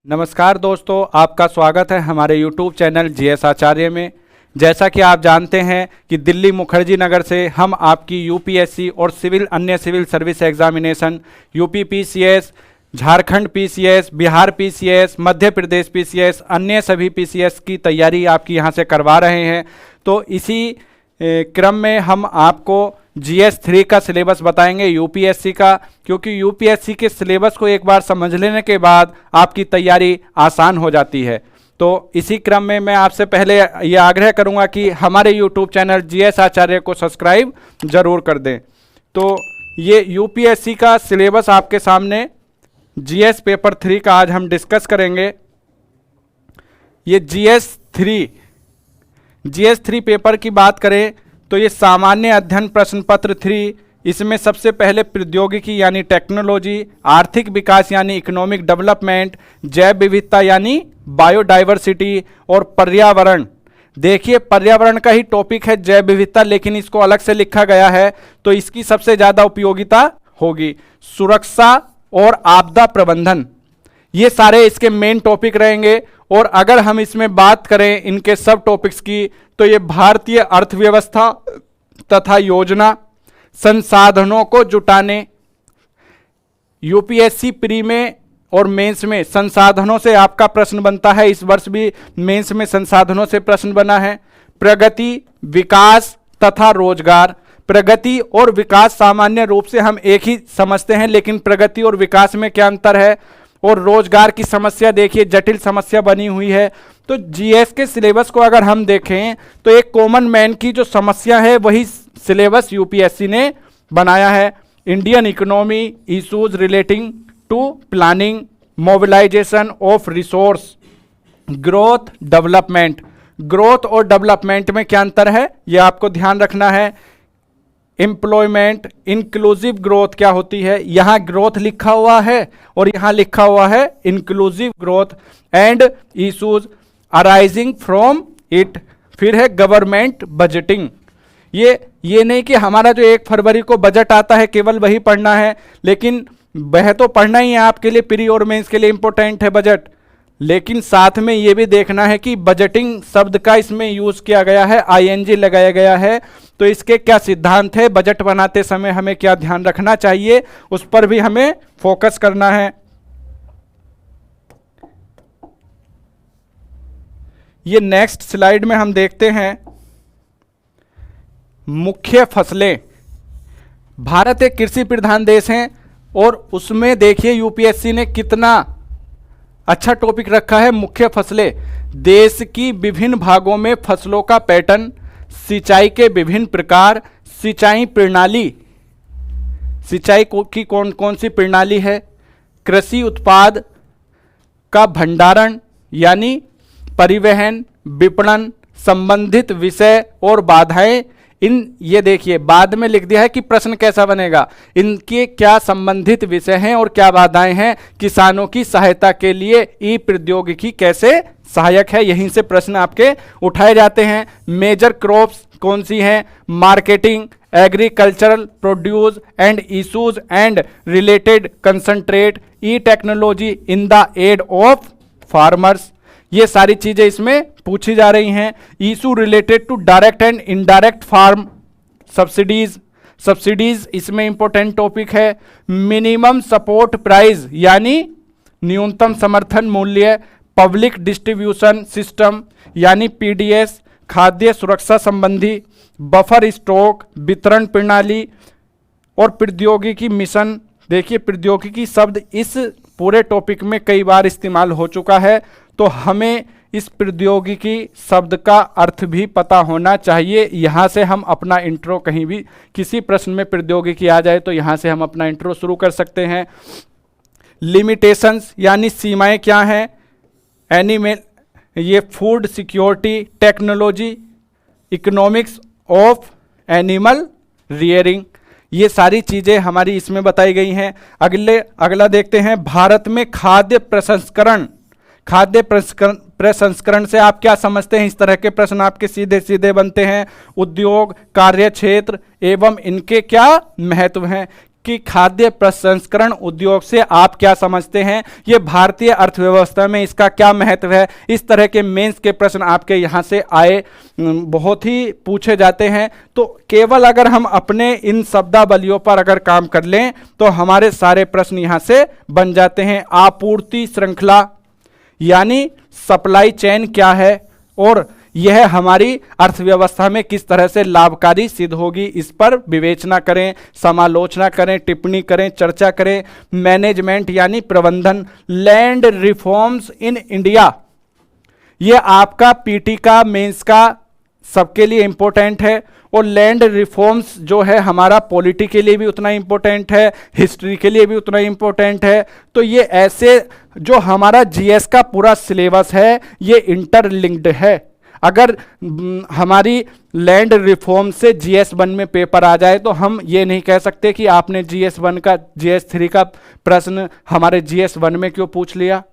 नमस्कार दोस्तों, आपका स्वागत है हमारे YouTube चैनल जीएस आचार्य में। जैसा कि आप जानते हैं कि दिल्ली मुखर्जी नगर से हम आपकी यूपीएससी और अन्य civil service examination UP PCS, Jharkhand PCS, Bihar PCS, Madhya Pradesh PCS, अन्य सभी पीसीएस की तैयारी आपकी यहां से करवा रहे हैं। तो इसी क्रम में हम आपको जीएस 3 का सिलेबस बताएंगे यूपीएससी का, क्योंकि यूपीएससी के सिलेबस को एक बार समझ लेने के बाद आपकी तैयारी आसान हो जाती है। तो इसी क्रम में मैं आपसे पहले ये आग्रह करूंगा कि हमारे यूट्यूब चैनल जीएस आचार्य को सब्सक्राइब जरूर कर दें। तो ये यूपीएससी का सिलेबस आपके सामने जीएस पेपर 3 का आज हम डिस्कस करेंगे। ये जीएस 3 पेपर की बात करें तो ये सामान्य अध्ययन प्रश्न पत्र 3, इसमें सबसे पहले प्रौद्योगिकी यानी टेक्नोलॉजी, आर्थिक विकास यानी इकोनॉमिक डेवलपमेंट, जैव विविधता यानी बायोडाइवर्सिटी और पर्यावरण। देखिए, पर्यावरण का ही टॉपिक है जैव विविधता, लेकिन इसको अलग से लिखा गया है तो इसकी सबसे ज़्यादा उपयोगिता होगी। सुरक्षा और आपदा प्रबंधन, ये सारे इसके मेन टॉपिक रहेंगे। और अगर हम इसमें बात करें इनके सब टॉपिक्स की तो ये भारतीय अर्थव्यवस्था तथा योजना, संसाधनों को जुटाने, यूपीएससी प्री में और मेंस में संसाधनों से आपका प्रश्न बनता है। इस वर्ष भी मेंस में संसाधनों से प्रश्न बना है। प्रगति, विकास तथा रोजगार। प्रगति और विकास सामान्य रूप से हम एक ही समझते हैं, लेकिन प्रगति और विकास में क्या अंतर है। और रोजगार की समस्या देखिए जटिल समस्या बनी हुई है। तो जीएस के सिलेबस को अगर हम देखें तो एक कॉमन मैन की जो समस्या है वही सिलेबस यूपीएससी ने बनाया है। Indian economy issues relating to planning, mobilisation of resource, growth, development. Growth और डेवलपमेंट में क्या अंतर है यह आपको ध्यान रखना है। एम्प्लॉयमेंट, इंक्लूसिव ग्रोथ क्या होती है, यहां ग्रोथ लिखा हुआ है और यहां लिखा हुआ है inclusive growth. And issues arising from it. फिर है गवर्नमेंट बजटिंग। ये नहीं कि हमारा जो 1 फरवरी को बजट आता है केवल वही पढ़ना है, लेकिन वह तो पढ़ना ही है, आपके लिए प्री और मेंस के लिए इंपॉर्टेंट है बजट। लेकिन साथ में ये भी देखना है कि बजटिंग शब्द का इसमें यूज किया गया है, आईएनजी लगाया गया है, तो इसके क्या सिद्धांत है, बजट बनाते समय हमें क्या ध्यान रखना चाहिए, उस पर भी हमें फोकस करना है। ये नेक्स्ट स्लाइड में हम देखते हैं मुख्य फसलें। भारत एक कृषि प्रधान देश है और उसमें देखिए यूपीएससी ने कितना अच्छा टॉपिक रखा है, मुख्य फसलें। देश की विभिन्न भागों में फसलों का पैटर्न, सिंचाई के विभिन्न प्रकार, सिंचाई प्रणाली, सिंचाई की कौन कौन सी प्रणाली है, कृषि उत्पाद का भंडारण यानी परिवहन, विपणन, संबंधित विषय और बाधाएं। ये देखिए बाद में लिख दिया है कि प्रश्न कैसा बनेगा, इनके क्या संबंधित विषय हैं और क्या बाधाएं हैं, किसानों की सहायता के लिए ई प्रौद्योगिकी कैसे सहायक है, यहीं से प्रश्न आपके उठाए जाते हैं। मेजर क्रॉप्स कौन सी हैं, marketing, agricultural produce and issues and related concentrate, e technology in the aid of farmers. ये सारी चीजें इसमें पूछी जा रही हैं। Issue related to direct and indirect farm subsidies इसमें इंपॉर्टेंट टॉपिक है। मिनिमम सपोर्ट प्राइस यानी न्यूनतम समर्थन मूल्य, पब्लिक डिस्ट्रीब्यूशन सिस्टम यानी पीडीएस, खाद्य सुरक्षा संबंधी, बफर स्टॉक, वितरण प्रणाली और प्रौद्योगिकी मिशन। देखिए प्रौद्योगिकी शब्द इस पूरे टॉपिक में कई बार इस्तेमाल हो चुका है, तो हमें इस प्रौद्योगिकी शब्द का अर्थ भी पता होना चाहिए। यहाँ से हम अपना इंट्रो, कहीं भी किसी प्रश्न में प्रौद्योगिकी आ जाए तो यहाँ से हम अपना इंट्रो शुरू कर सकते हैं। लिमिटेशंस यानी सीमाएं क्या हैं, एनिमल, ये food security, technology, economics of animal rearing, ये सारी चीज़ें हमारी इसमें बताई गई हैं। अगला देखते हैं भारत में खाद्य प्रसंस्करण। खाद्य प्रसंस्करण से आप क्या समझते हैं, इस तरह के प्रश्न आपके सीधे सीधे बनते हैं। उद्योग, कार्य क्षेत्र एवं इनके क्या महत्व हैं, कि खाद्य प्रसंस्करण उद्योग से आप क्या समझते हैं, ये भारतीय अर्थव्यवस्था में इसका क्या महत्व है। इस तरह के मेंस के प्रश्न आपके यहाँ से आए, बहुत ही पूछे जाते हैं। तो केवल अगर हम अपने इन शब्दावलियों पर अगर काम कर लें तो हमारे सारे प्रश्न यहाँ से बन जाते हैं। आपूर्ति श्रृंखला यानी सप्लाई चेन क्या है और यह हमारी अर्थव्यवस्था में किस तरह से लाभकारी सिद्ध होगी, इस पर विवेचना करें, समालोचना करें, टिप्पणी करें, चर्चा करें। मैनेजमेंट यानी प्रबंधन। लैंड रिफॉर्म्स इन इंडिया, यह आपका पीटी का, मेंस का सबके लिए इंपॉर्टेंट है। और लैंड रिफॉर्म्स जो है हमारा पॉलिटी के लिए भी उतना इंपॉर्टेंट है, हिस्ट्री के लिए भी उतना इंपॉर्टेंट है। तो ये ऐसे जो हमारा जीएस का पूरा सिलेबस है ये इंटरलिंक्ड है। अगर हमारी लैंड रिफॉर्म से जीएस 1 में पेपर आ जाए तो हम ये नहीं कह सकते कि आपने जीएस 1 का जीएस 3 का प्रश्न हमारे जीएस 1 में क्यों पूछ लिया।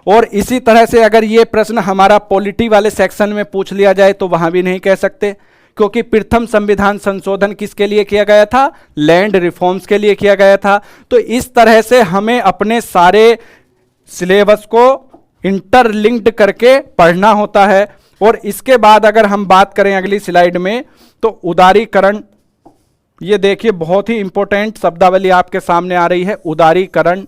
और इसी तरह से अगर ये प्रश्न हमारा पॉलिटी वाले सेक्शन में पूछ लिया जाए तो वहां भी नहीं कह सकते, क्योंकि प्रथम संविधान संशोधन किसके लिए किया गया था, लैंड रिफॉर्म्स के लिए किया गया था। तो इस तरह से हमें अपने सारे सिलेबस को इंटरलिंक्ड करके पढ़ना होता है। और इसके बाद अगर हम बात करें अगली स्लाइड में तो उदारीकरण, ये देखिए बहुत ही इंपॉर्टेंट शब्दावली आपके सामने आ रही है। उदारीकरण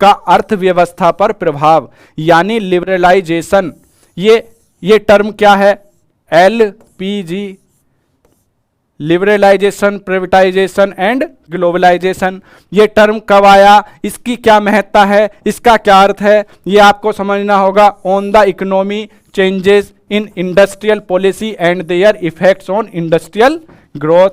का अर्थव्यवस्था पर प्रभाव यानी लिबरलाइजेशन। ये टर्म क्या है, LPG, liberalisation, privatisation and globalisation. ये टर्म कब आया, इसकी क्या महत्ता है, इसका क्या अर्थ है, ये आपको समझना होगा। On the economy changes in industrial policy and there effects on industrial growth.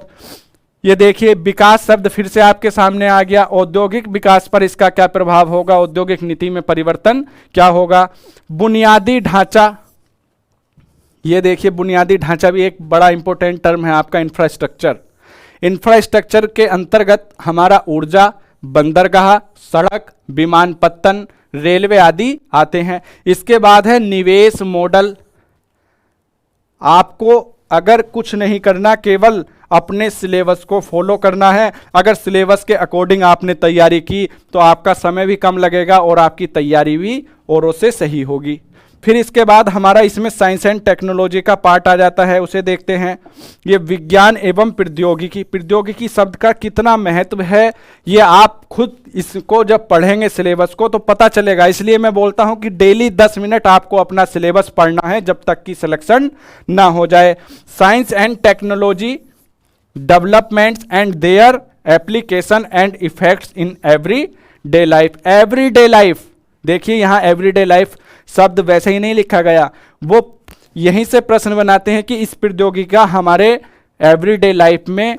ये देखिए विकास शब्द फिर से आपके सामने आ गया। औद्योगिक विकास पर इसका क्या प्रभाव होगा, औद्योगिक नीति में परिवर्तन क्या होगा। बुनियादी ढांचा, ये देखिए बुनियादी ढांचा भी एक बड़ा इंपॉर्टेंट टर्म है आपका। इंफ्रास्ट्रक्चर, इंफ्रास्ट्रक्चर के अंतर्गत हमारा ऊर्जा, बंदरगाह, सड़क, विमानपत्तन, रेलवे आदि आते हैं। इसके बाद है निवेश मॉडल। आपको अगर कुछ नहीं करना, केवल अपने सिलेबस को फॉलो करना है। अगर सिलेबस के अकॉर्डिंग आपने तैयारी की तो आपका समय भी कम लगेगा और आपकी तैयारी भी औरों से सही होगी। फिर इसके बाद हमारा इसमें साइंस एंड टेक्नोलॉजी का पार्ट आ जाता है, उसे देखते हैं। ये विज्ञान एवं प्रौद्योगिकी, प्रौद्योगिकी शब्द का कितना महत्व है ये आप खुद इसको जब पढ़ेंगे सिलेबस को तो पता चलेगा। इसलिए मैं बोलता हूं कि डेली 10 मिनट आपको अपना सिलेबस पढ़ना है जब तक कि सिलेक्शन ना हो जाए। Science and technology developments and their application and effects in every day life. Every day life, देखिए यहां एवरी डे लाइफ शब्द वैसे ही नहीं लिखा गया, वो यहीं से प्रश्न बनाते हैं कि इस प्रौद्योगिकी का हमारे एवरीडे लाइफ में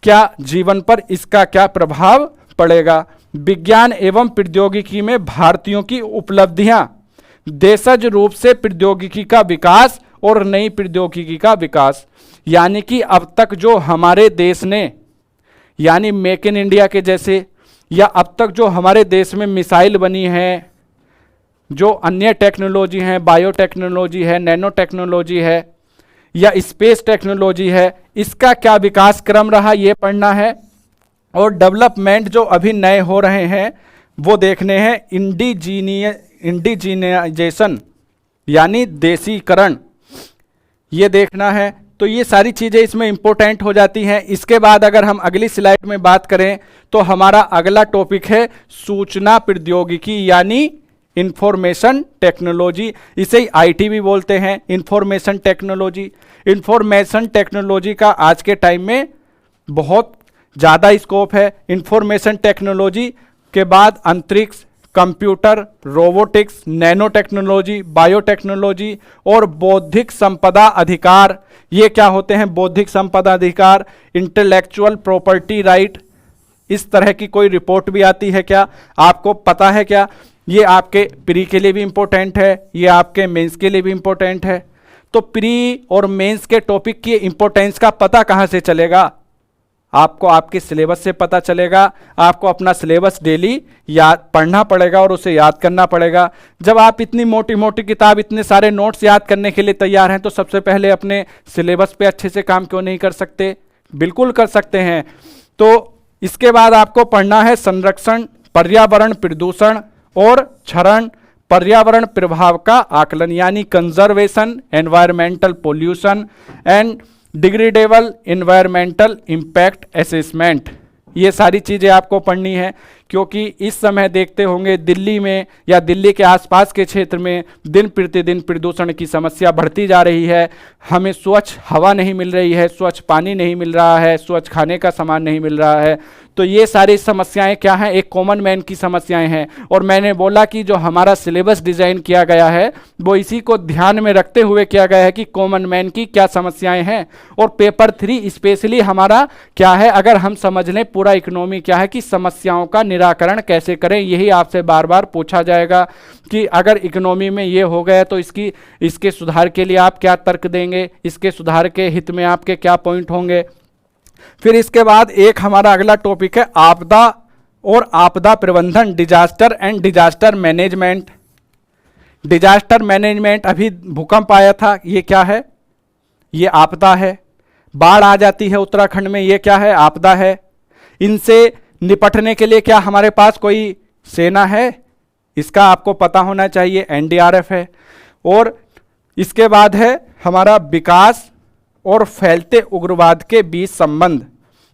क्या, जीवन पर इसका क्या प्रभाव पड़ेगा। विज्ञान एवं प्रौद्योगिकी में भारतीयों की उपलब्धियां, देशज रूप से प्रौद्योगिकी का विकास और नई प्रौद्योगिकी का विकास। यानी कि अब तक जो हमारे देश ने, यानी मेक इन इंडिया के जैसे, या अब तक जो हमारे देश में मिसाइल बनी है, जो अन्य टेक्नोलॉजी हैं, बायोटेक्नोलॉजी है, नैनो टेक्नोलॉजी है या स्पेस टेक्नोलॉजी है, इसका क्या विकास क्रम रहा ये पढ़ना है। और डेवलपमेंट जो अभी नए हो रहे हैं वो देखने हैं। इंडिजीनियाइजेशन यानी देसीकरण, ये देखना है। तो ये सारी चीज़ें इसमें इंपॉर्टेंट हो जाती हैं। इसके बाद अगर हम अगली स्लाइड में बात करें तो हमारा अगला टॉपिक है सूचना प्रौद्योगिकी यानी इंफॉर्मेशन टेक्नोलॉजी। इसे ही आईटी भी बोलते हैं, इंफॉर्मेशन टेक्नोलॉजी। इंफॉर्मेशन टेक्नोलॉजी का आज के टाइम में बहुत ज़्यादा स्कोप है। इंफॉर्मेशन टेक्नोलॉजी के बाद अंतरिक्ष, computer, robotics, nano technology, biotechnology और बौद्धिक संपदा अधिकार। ये क्या होते हैं बौद्धिक संपदा अधिकार, इंटेलेक्चुअल प्रॉपर्टी राइट। इस तरह की कोई रिपोर्ट भी आती है क्या, आपको पता है क्या? ये आपके प्री के लिए भी इंपॉर्टेंट है, ये आपके मेंस के लिए भी इंपॉर्टेंट है। तो प्री और मेंस के टॉपिक की इंपॉर्टेंस का पता कहाँ से चलेगा? आपको आपके सिलेबस से पता चलेगा। आपको अपना सिलेबस डेली याद पढ़ना पड़ेगा और उसे याद करना पड़ेगा। जब आप इतनी मोटी मोटी किताब, इतने सारे नोट्स याद करने के लिए तैयार हैं तो सबसे पहले अपने सिलेबस पे अच्छे से काम क्यों नहीं कर सकते? बिल्कुल कर सकते हैं। तो इसके बाद आपको पढ़ना है संरक्षण, पर्यावरण प्रदूषण और क्षरण, पर्यावरण प्रभाव का आकलन यानी conservation, environmental pollution and degradable environmental impact assessment. ये सारी चीज़ें आपको पढ़नी है, क्योंकि इस समय देखते होंगे दिल्ली में या दिल्ली के आसपास के क्षेत्र में दिन प्रतिदिन प्रदूषण की समस्या बढ़ती जा रही है। हमें स्वच्छ हवा नहीं मिल रही है, स्वच्छ पानी नहीं मिल रहा है, स्वच्छ खाने का सामान नहीं मिल रहा है। तो ये सारी समस्याएं क्या हैं, एक कॉमन मैन की समस्याएं हैं। और मैंने बोला कि जो हमारा सिलेबस डिजाइन किया गया है वो इसी को ध्यान में रखते हुए किया गया है कि कॉमन मैन की क्या समस्याएं हैं। और पेपर 3 स्पेशली हमारा क्या है, अगर हम समझ लें पूरा इकोनॉमी क्या है कि समस्याओं का निराकरण कैसे करें, यही आपसे बार बार पूछा जाएगा कि अगर इकोनॉमी में ये हो गया तो इसके सुधार के लिए आप क्या तर्क देंगे, इसके सुधार के हित में आपके क्या पॉइंट होंगे। फिर इसके बाद एक हमारा अगला टॉपिक है आपदा और आपदा प्रबंधन, disaster and disaster management. Disaster management, अभी भूकंप आया था, ये क्या है, ये आपदा है। बाढ़ आ जाती है उत्तराखंड में, ये क्या है, आपदा है। इनसे निपटने के लिए क्या हमारे पास कोई सेना है, इसका आपको पता होना चाहिए, एनडीआरएफ है। और इसके बाद है हमारा विकास और फैलते उग्रवाद के बीच संबंध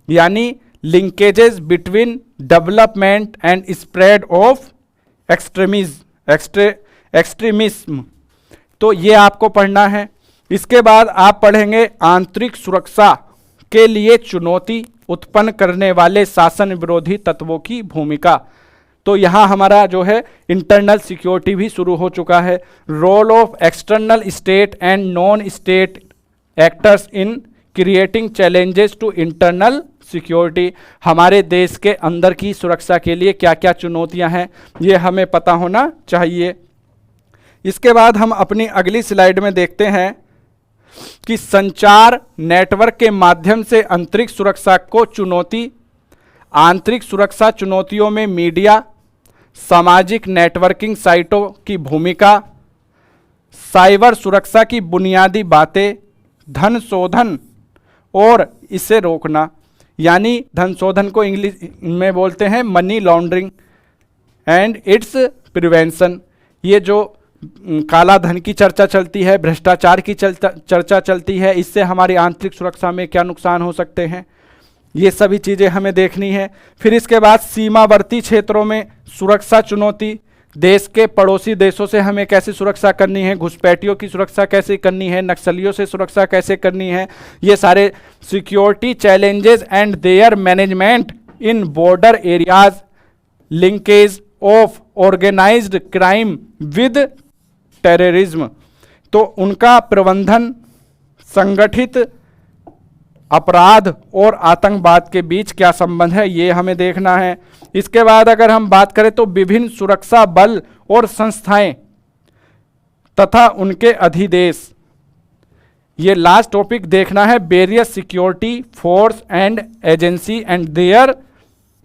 यानी linkages between development and spread of extremism. तो ये आपको पढ़ना है। इसके बाद आप पढ़ेंगे आंतरिक सुरक्षा के लिए चुनौती उत्पन्न करने वाले शासन विरोधी तत्वों की भूमिका। तो यहाँ हमारा जो है इंटरनल सिक्योरिटी भी शुरू हो चुका है। Role of external state and non state actors in creating challenges to internal security, हमारे देश के अंदर की सुरक्षा के लिए क्या क्या चुनौतियां हैं ये हमें पता होना चाहिए। इसके बाद हम अपनी अगली स्लाइड में देखते हैं कि संचार नेटवर्क के माध्यम से आंतरिक सुरक्षा को चुनौती। आंतरिक सुरक्षा चुनौतियों में मीडिया, सामाजिक नेटवर्किंग साइटों की भूमिका, साइबर सुरक्षा की बुनियादी बातें, धन शोधन और इसे रोकना यानी धन शोधन को इंग्लिश में बोलते हैं money laundering and it's prevention. ये जो काला धन की चर्चा चलती है, भ्रष्टाचार की चर्चा चलती है, इससे हमारी आंतरिक सुरक्षा में क्या नुकसान हो सकते हैं, ये सभी चीज़ें हमें देखनी है। फिर इसके बाद सीमावर्ती क्षेत्रों में सुरक्षा चुनौती, देश के पड़ोसी देशों से हमें कैसे सुरक्षा करनी है, घुसपैठियों की सुरक्षा कैसे करनी है, नक्सलियों से सुरक्षा कैसे करनी है, ये सारे security challenges and their management in border areas, linkage of organised crime with terrorism. तो उनका प्रबंधन, संगठित अपराध और आतंकवाद के बीच क्या संबंध है, ये हमें देखना है। इसके बाद अगर हम बात करें तो विभिन्न सुरक्षा बल और संस्थाएं तथा उनके अधिदेश, ये लास्ट टॉपिक देखना है, various security force and agency and there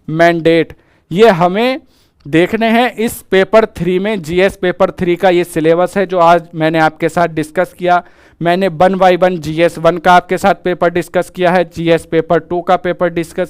mandate. ये हमें देखने हैं इस पेपर 3 में। जीएस पेपर 3 का ये सिलेबस है जो आज मैंने आपके साथ डिस्कस किया। मैंने 1 बाय 1 जीएस 1 का आपके साथ पेपर डिस्कस किया है, जीएस पेपर 2 का पेपर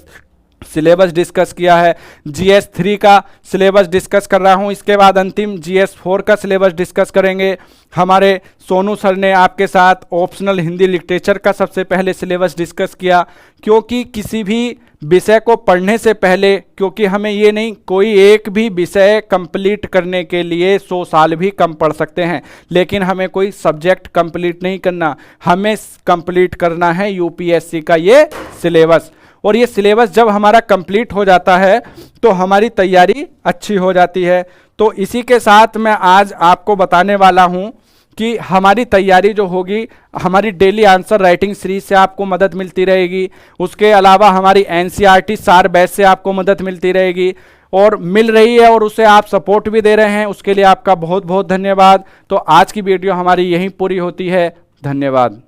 सिलेबस डिस्कस किया है, जीएस 3 का सिलेबस डिस्कस कर रहा हूं। इसके बाद अंतिम जीएस 4 का सिलेबस डिस्कस करेंगे। हमारे सोनू सर ने आपके साथ ऑप्शनल हिंदी लिटरेचर का सबसे पहले सिलेबस डिस्कस किया, क्योंकि किसी भी विषय को पढ़ने से पहले, क्योंकि हमें ये नहीं, कोई एक भी विषय कंप्लीट करने के लिए 100 साल भी कम पढ़ सकते हैं, लेकिन हमें कोई सब्जेक्ट कंप्लीट नहीं करना, हमें कंप्लीट करना है यूपीएससी का ये सिलेबस। और ये सिलेबस जब हमारा कंप्लीट हो जाता है तो हमारी तैयारी अच्छी हो जाती है। तो इसी के साथ मैं आज आपको बताने वाला हूँ कि हमारी तैयारी जो होगी, हमारी डेली आंसर राइटिंग सीरीज से आपको मदद मिलती रहेगी। उसके अलावा हमारी एनसीईआरटी सार बैच से आपको मदद मिलती रहेगी और मिल रही है, और उसे आप सपोर्ट भी दे रहे हैं, उसके लिए आपका बहुत बहुत धन्यवाद। तो आज की वीडियो हमारी यहीं पूरी होती है। धन्यवाद।